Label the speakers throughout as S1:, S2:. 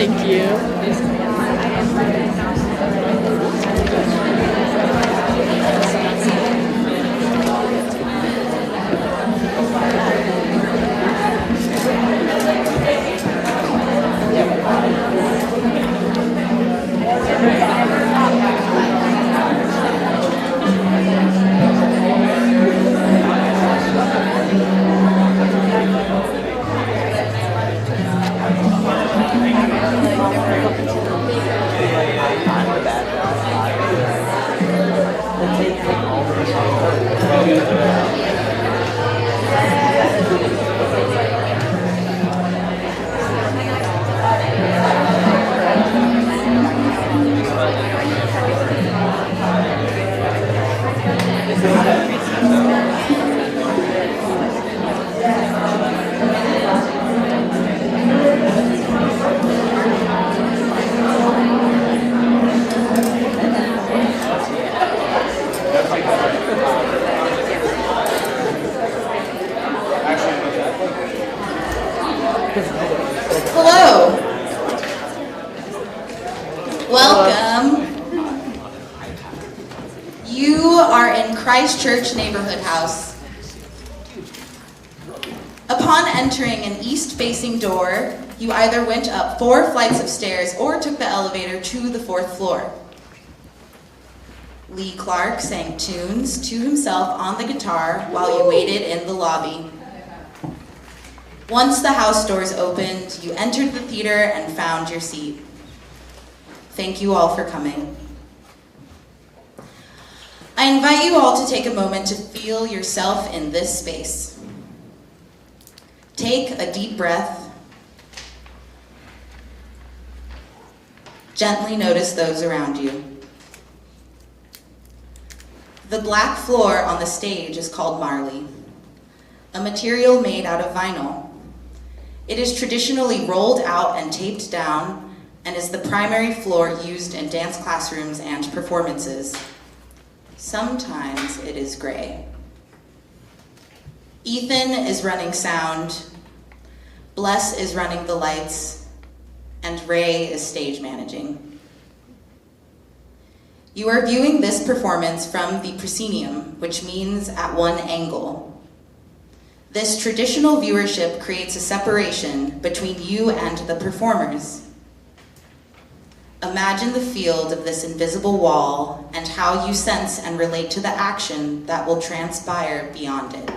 S1: Thank you.
S2: Hello. Welcome. You are in Christ Church Neighborhood House. Upon entering an east-facing door, you either went up 4 flights of stairs or took the elevator to the 4th floor. Lee Clarke sang tunes to himself on the guitar while you waited in the lobby. Once the house doors opened, you entered the theater and found your seat. Thank you all for coming. I invite you all to take a moment to feel yourself in this space. Take a deep breath. Gently notice those around you. The black floor on the stage is called marley, a material made out of vinyl. It is traditionally rolled out and taped down and is the primary floor used in dance classrooms and performances. Sometimes it is gray. Ethan is running sound, Bless is running the lights, and Ray is stage managing. You are viewing this performance from the proscenium, which means at one angle. This traditional viewership creates a separation between you and the performers. Imagine the field of this invisible wall and how you sense and relate to the action that will transpire beyond it.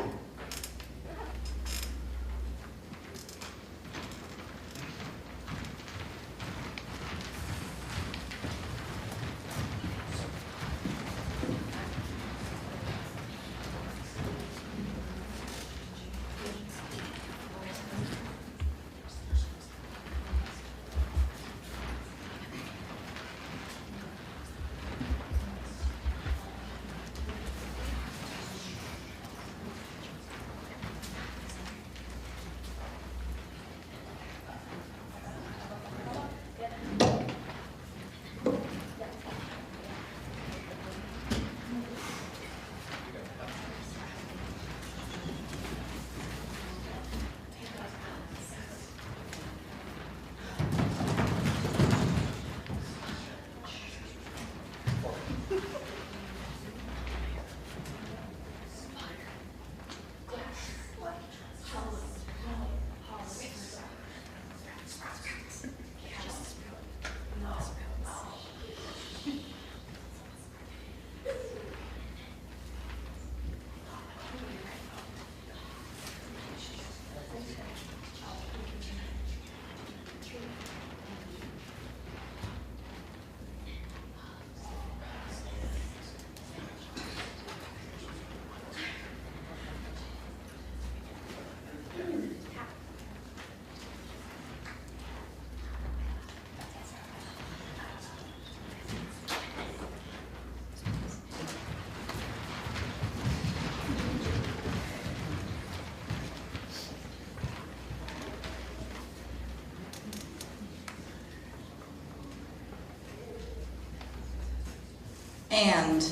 S2: And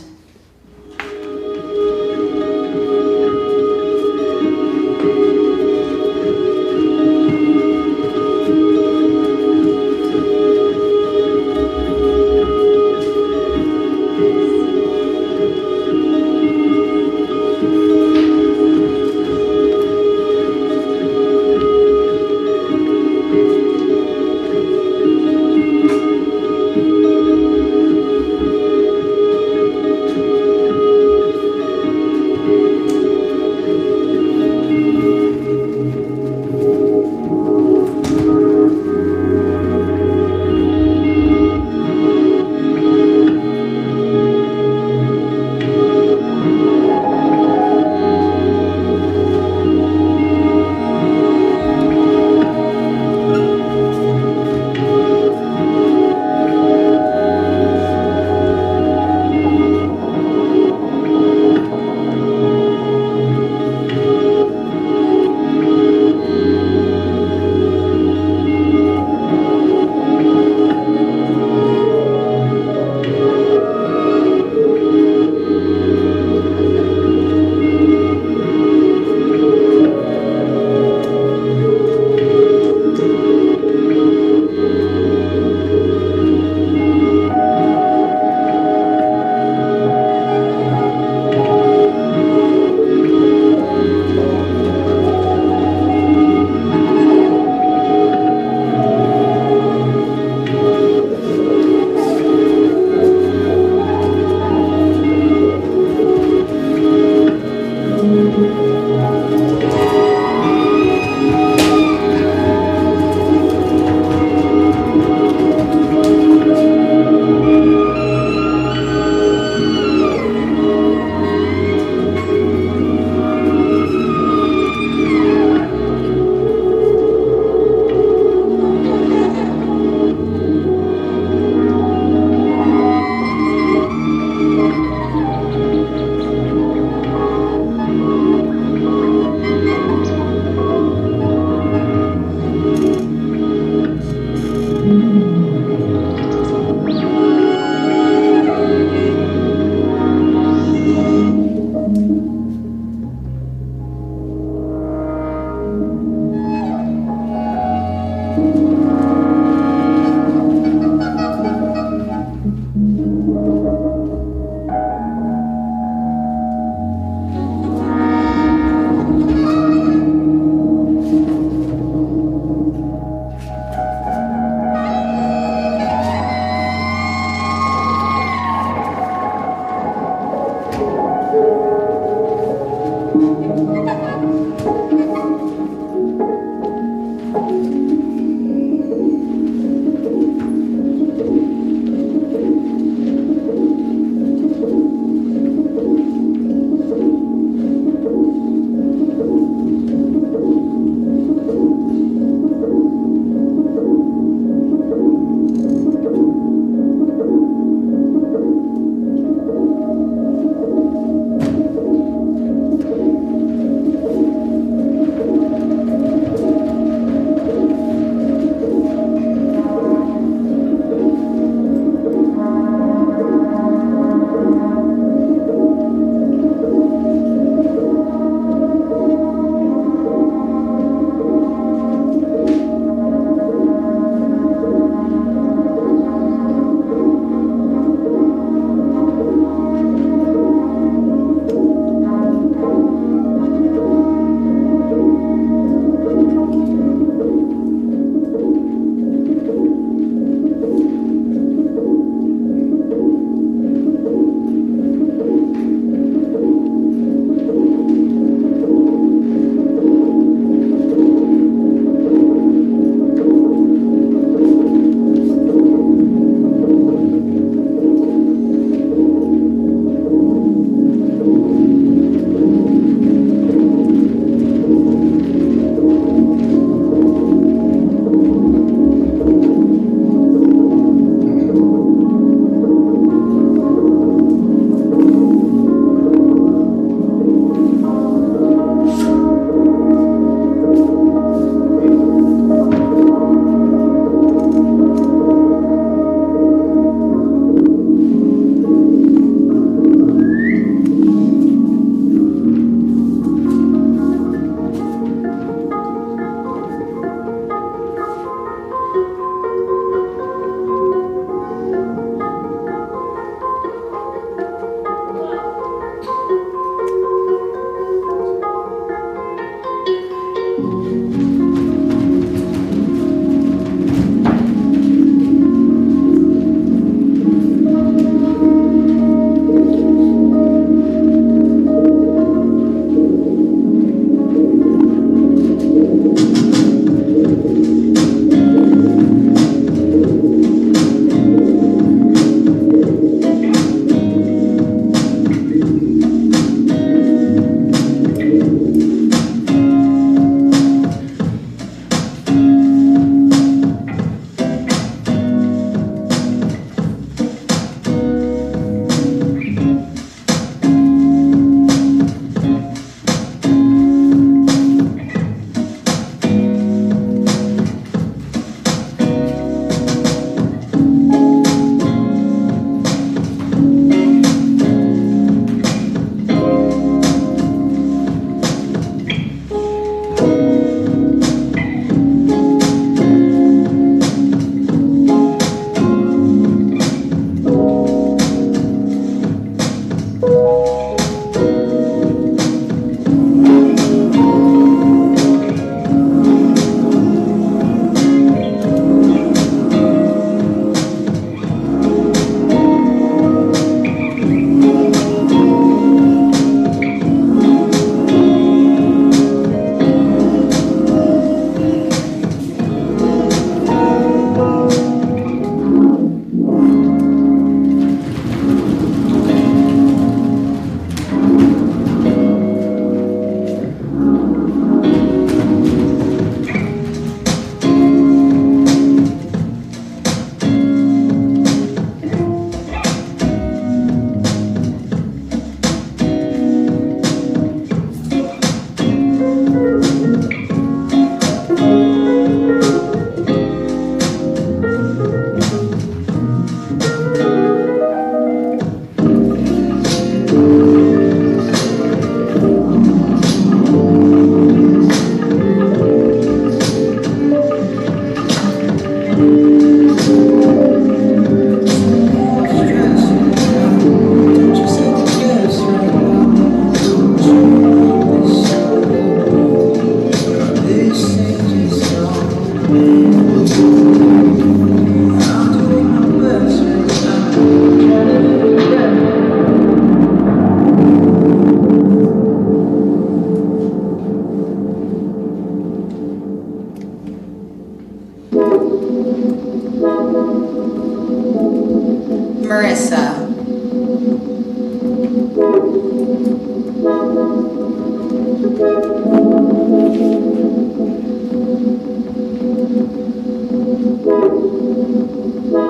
S2: Marisa.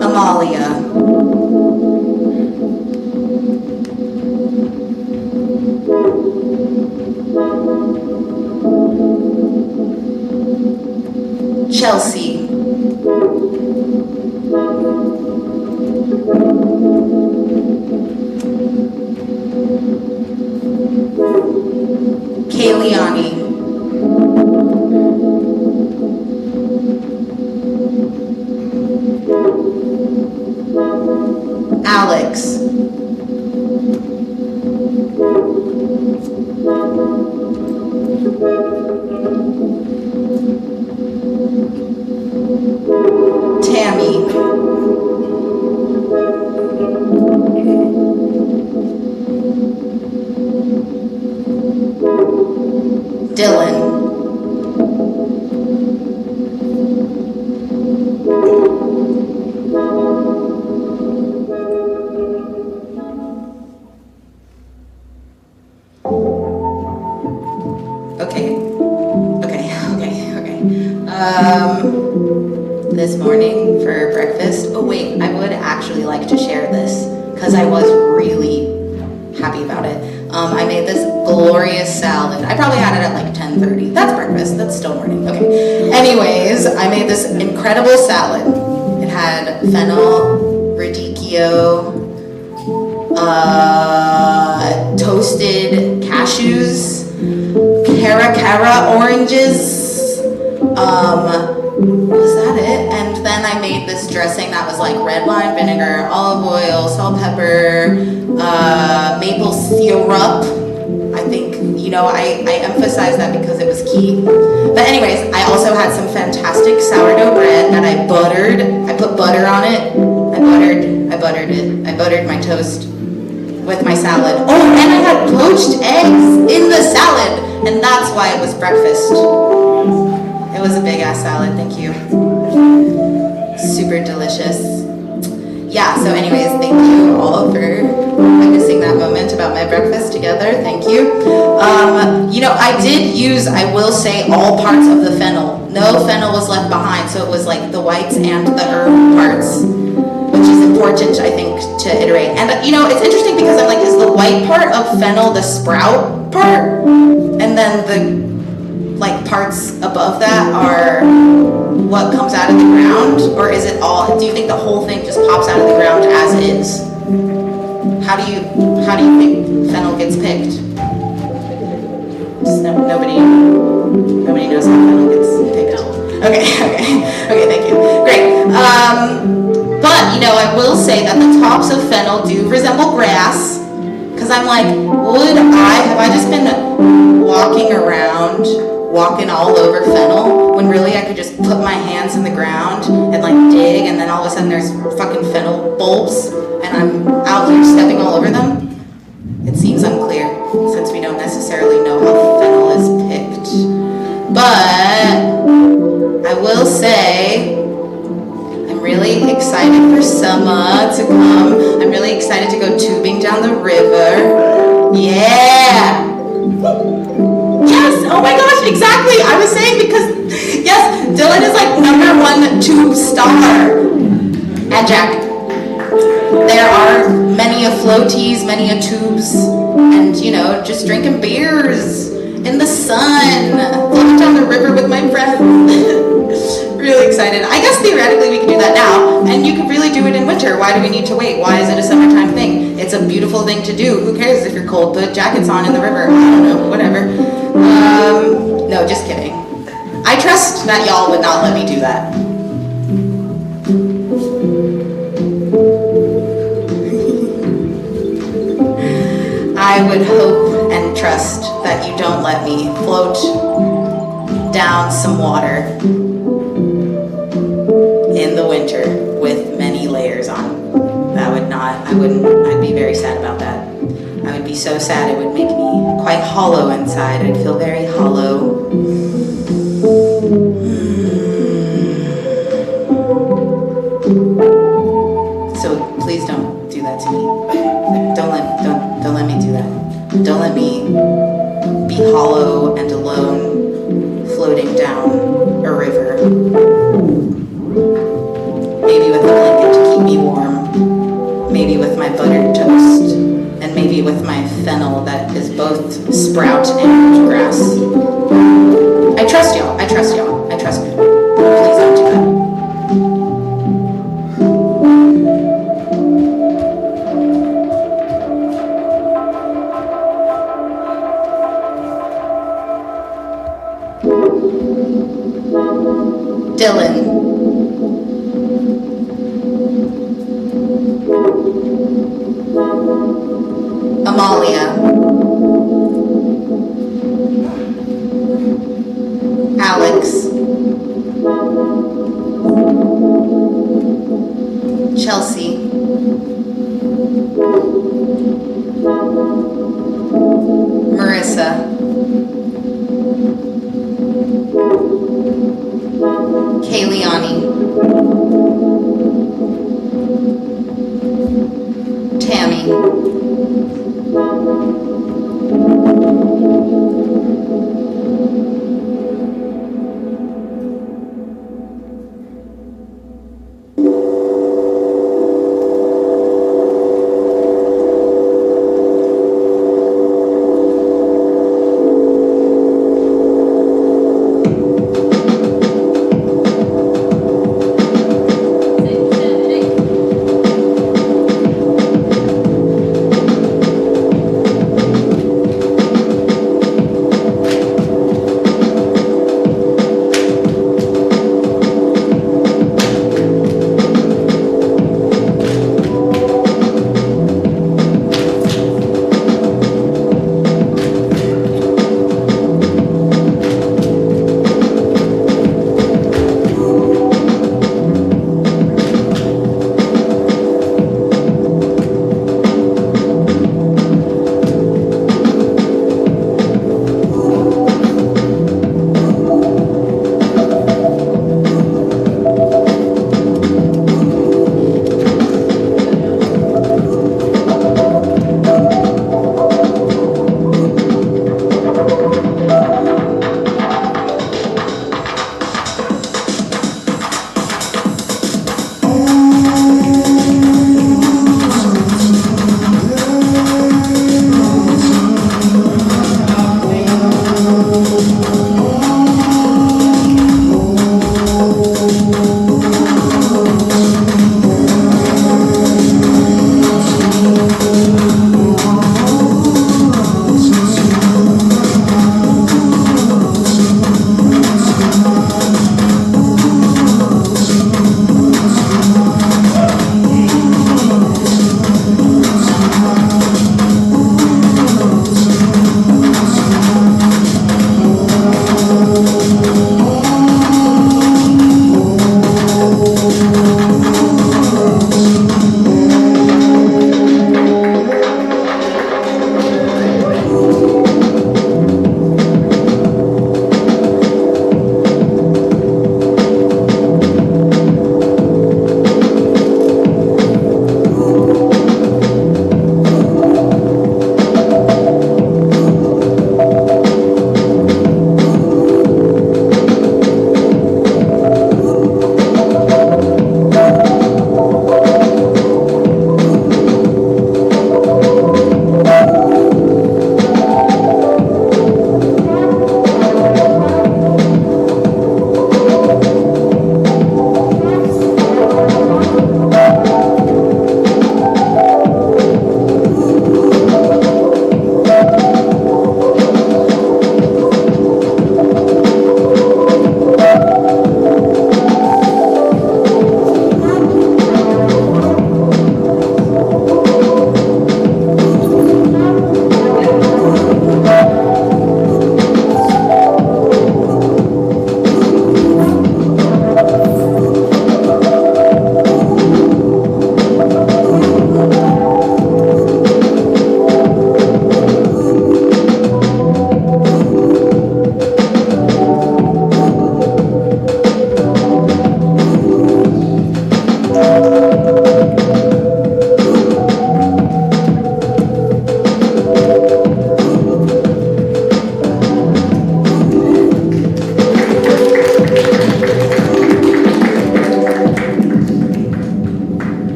S2: Amalia. Chelsea. Kayliani. Alex. Tammy. Dylan. This morning for breakfast. Oh wait, I would actually like to share this because I was really happy about it. I made this glorious salad. I probably had it at like 10:30. That's breakfast. That's still morning. Okay. Anyways, I made this incredible salad. It had fennel, radicchio, toasted cashews, cara oranges. Was that it? And then I made this dressing that was like red wine vinegar, olive oil, salt, pepper, maple syrup. I think, I emphasized that because it was key. But anyways, I also had some fantastic sourdough bread that I buttered. I put butter on it. I buttered it. I buttered my toast with my salad. Oh, and I had poached eggs in the salad. And that's why it was breakfast. It was a big ass salad, thank you. Super delicious. Yeah, so anyways, thank you all for witnessing that moment about my breakfast together. Thank you. I did use, I will say, all parts of the fennel. No fennel was left behind, so it was like the whites and the herb parts, which is important, I think, to iterate. And it's interesting because I'm like, is the white part of fennel the sprout part? And then the parts above that are what comes out of the ground, or is it all? Do you think the whole thing just pops out of the ground as is? How do you think fennel gets picked? Nobody knows how fennel gets picked. Okay, thank you. Great. But I will say that the tops of fennel do resemble grass, because I'm like, have I just been walking all over fennel, when really I could just put my hands in the ground and dig, and then all of a sudden there's fucking fennel bulbs, and I'm out here stepping all over them? It seems unclear, since we don't necessarily know how fennel is picked. But I will say, I'm really excited for summer to come. I'm really excited to go tubing down the river. Yeah! Yes! Oh my gosh, exactly! I was saying because, yes, Dylan is #1 tube star. And Jack. There are many a floaties, many a tubes, and just drinking beers in the sun, floating down the river with my friends. Really excited. I guess theoretically we can do that now, and you could really do it in winter. Why do we need to wait? Why is it a summertime thing? It's a beautiful thing to do. Who cares if you're cold? Put jackets on in the river. I don't know, whatever. No, just kidding. I trust that y'all would not let me do that. I would hope and trust that you don't let me float down some water in the winter with many layers on. I'd be very sad about that. I would be so sad it would make me quite hollow inside. I'd feel very hollow. So please don't do that to me. Don't let me do that. Don't let me be hollow and alone, floating down a river. Maybe with a blanket to keep me warm. Maybe with my buttered toast. And maybe with my fennel that is both sprout and grass. I trust y'all. I trust y'all. I trust you. Please don't do that. Dylan. Amalia. Alex. Chelsea. Marisa. Kayliani. Tammy.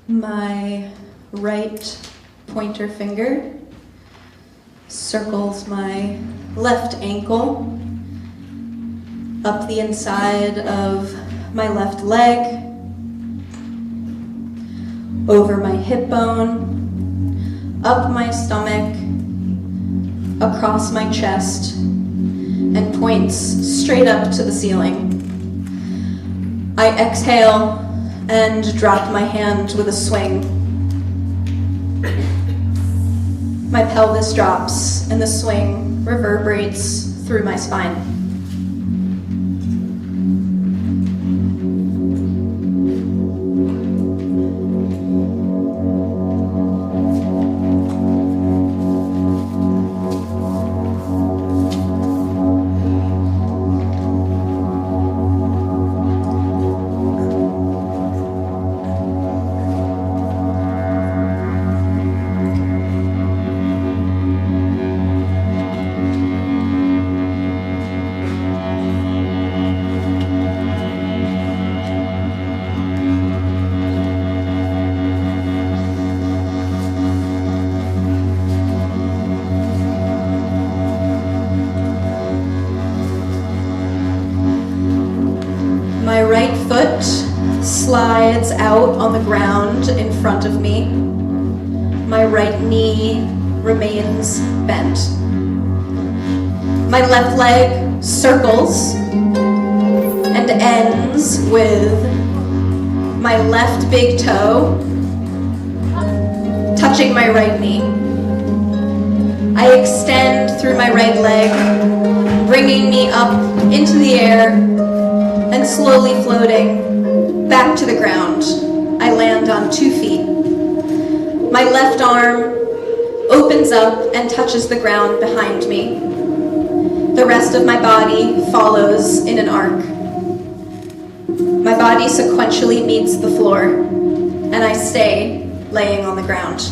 S1: My right pointer finger circles my left ankle, up the inside of my left leg, over my hip bone, up my stomach, across my chest, and points straight up to the ceiling. I exhale and drop my hand with a swing. My pelvis drops and the swing reverberates through my spine. My right foot slides out on the ground in front of me. My right knee remains bent. My left leg circles and ends with my left big toe touching my right knee. I extend through my right leg, bringing me up into the air and slowly floating back to the ground. I land on 2 feet. My left arm opens up and touches the ground behind me. The rest of my body follows in an arc. My body sequentially meets the floor, and I stay laying on the ground.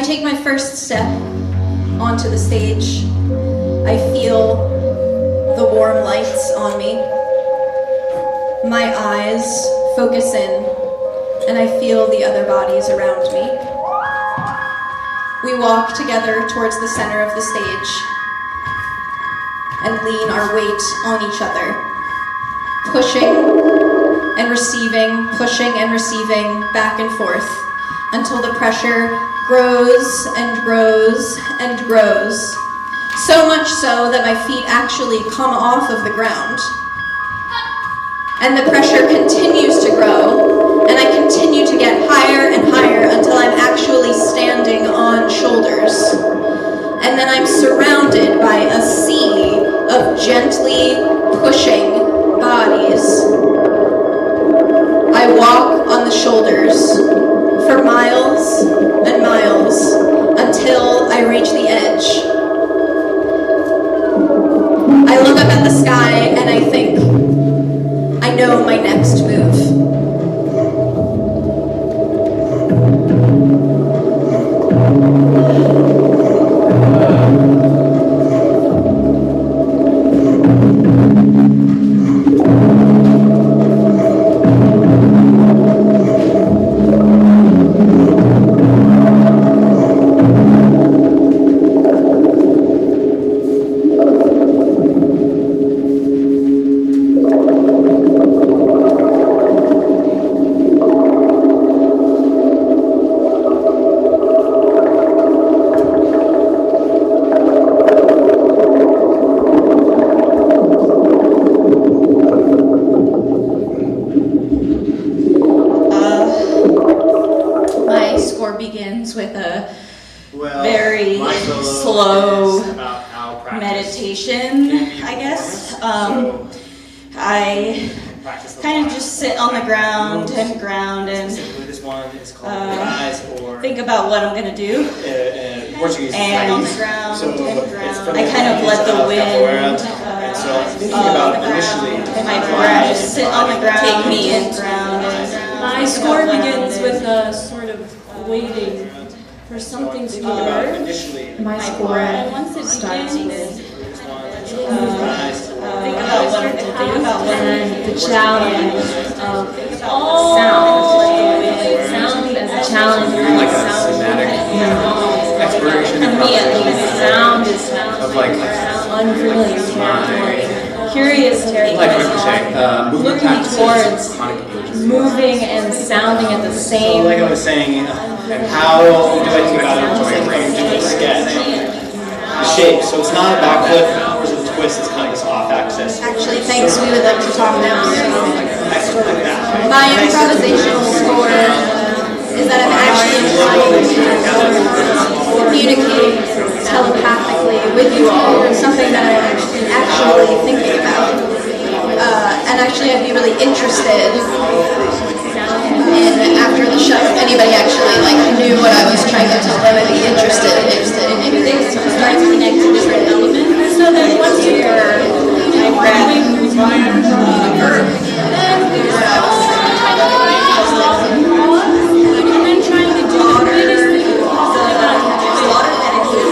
S1: take my first step onto the stage. I feel the warm lights on me. My eyes focus in, and I feel the other bodies around me. We walk together towards the center of the stage and lean our weight on each other, pushing and receiving back and forth until the pressure grows and grows and grows, so much so that my feet actually come off of the ground. And the pressure continues to grow, and I continue to get higher and higher until I'm actually standing on shoulders. And then I'm surrounded by a sea of gently pushing bodies. I walk on the shoulders for miles and miles until I reach the edge. I look up at the sky and I think, I know my next move. I kind of just sit on the ground and ground and think about what I'm going to do. And on the ground and ground. I kind of let the wind my breath sit on the ground, take me in ground.
S3: My score begins with a sort of waiting for something to occur.
S4: My score starts with
S3: think about what I'm going to do.
S4: And the challenge of sound. Sound as a challenge.
S5: Like a somatic exploration.
S4: For me at least, sound is unfamiliar territory. Curious territory. Looking towards moving and sounding at the same.
S5: So like I was saying, and how do I think about it when I do a sketch? The shape, so it's not a backflip, or is it a twist, it's kind of this off-axis.
S1: Actually, thanks, we would like to talk now.
S5: Excellent, like that.
S1: My improvisational score is that I'm actually trying to communicate telepathically with you all, something that I'm actually thinking about. And actually I'd be really interested in, after the show, if anybody actually knew what I was trying to tell them. I'd be interested in maybe they could start to connect to different elements.
S3: So then once you're grabbing the verb, then trying to do the biggest thing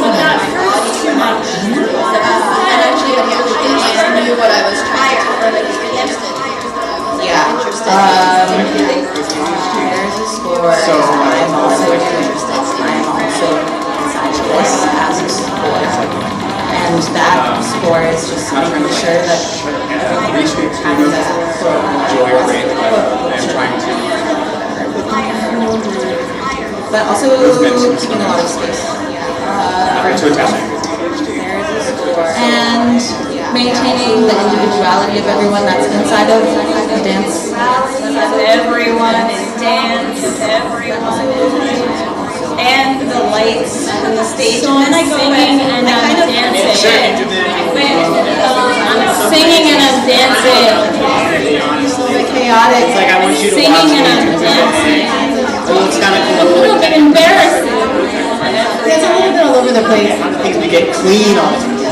S3: but that hurts too much.
S1: And actually I'd be really interested in what I was trying to tell them. I'd be interested.
S2: Yeah. There's a score.
S5: So
S2: I'm also interested. I'm also inside of this as a score. And that score is just making sure that everything has a quote.
S5: I'm trying to.
S2: But also keeping a lot of space. And maintaining the individuality of everyone that's inside of the dance.
S3: Everyone is dance, and the lights on the stage.
S4: So I'm singing and I'm dancing. I'm singing and I'm dancing.
S2: Chaotic.
S5: It's like I want you to
S4: Singing
S5: watch
S4: and I'm
S5: me.
S4: dancing.
S5: It looks kind of
S4: A
S5: cool.
S4: little bit embarrassing.
S2: It's a little bit all over the place.
S5: Things we get clean all the time.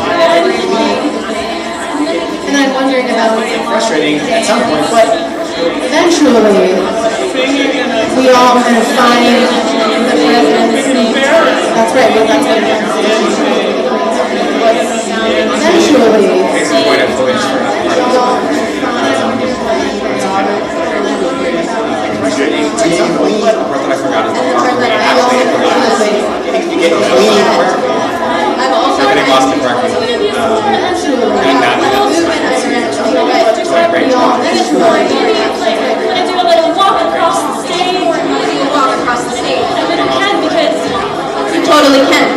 S2: And I'm wondering about
S5: Frustrating at some point, but
S2: eventually we all kind of find the presence That's right, but that's what it is. Essentially,
S6: makes a point of voice for that part. The part that I forgot is the part where you actually get clean.
S1: I've also
S6: Getting lost in parking. Getting that
S3: I do a little walk across the stage.
S1: walk across the stage.
S3: I really can because
S1: You totally can.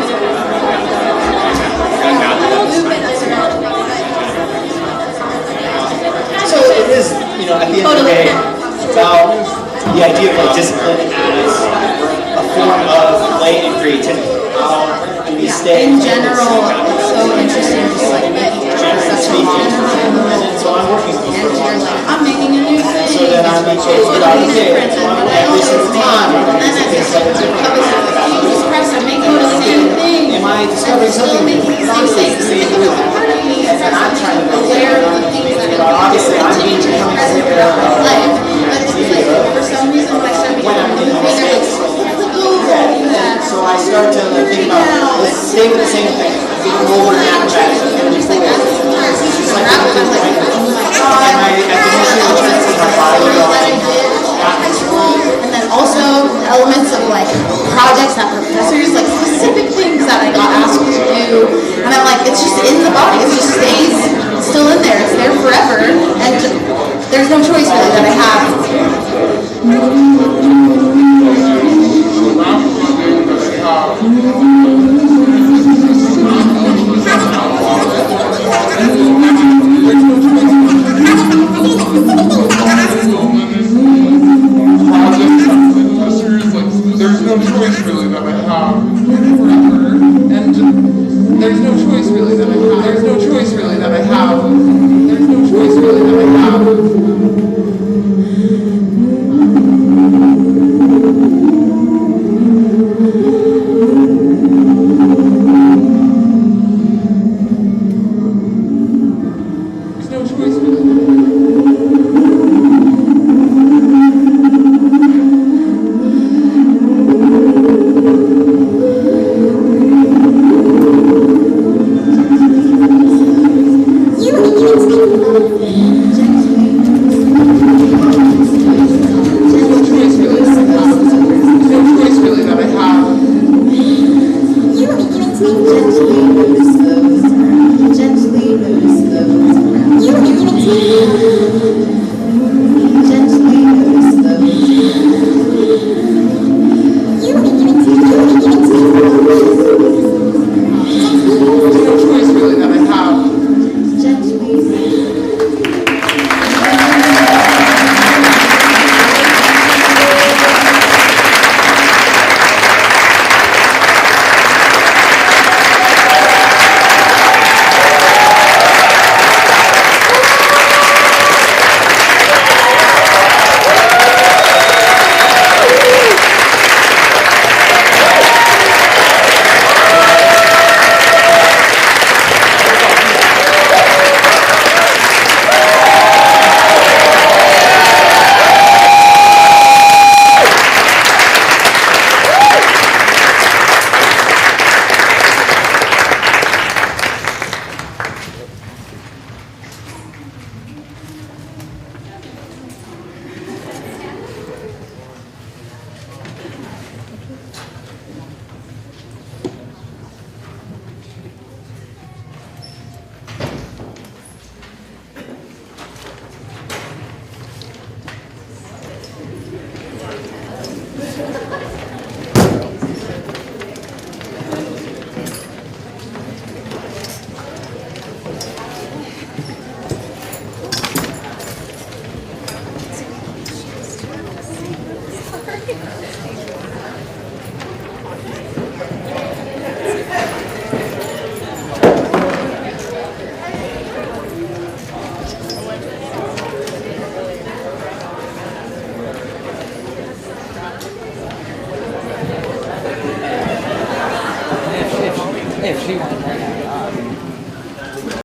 S5: So it is, you know, at the end of the day, about the idea of like discipline as a form of play and creativity. How do we stay
S2: in general, it's so interesting just like making such a long time.
S5: And then so I'm working with
S2: And you're like, I'm making a new thing.
S5: so then I'm each figure out, okay, so I'm every single time.
S2: And then I just like Jesus Christ, I'm making the same thing.
S5: Am I discovering
S2: Still
S5: something
S2: making the same thing. Part of me is that I'm trying to be aware of the things that
S5: obviously I'm being
S2: present throughout my life. But it's like, for some reason, when I start making a movie, they're like, flip over that.
S5: So I start to like think about, let's stay with the same thing. Over and out back.
S2: Just like as sometimes he's just like, I'm like, oh my God.
S5: And I initially trying to see my body
S2: That I did after school, and then also elements of like projects that professors, like specific things that I got asked to do, and I'm like, it's just in the body, it just stays, it's still in there, it's there forever, and there's no choice really that I have.
S7: There's no choice really that I have forever, and there's no choice really that I have. There's no choice really that I have. There's no choice really that I have. There's no choice really.
S8: If she wants.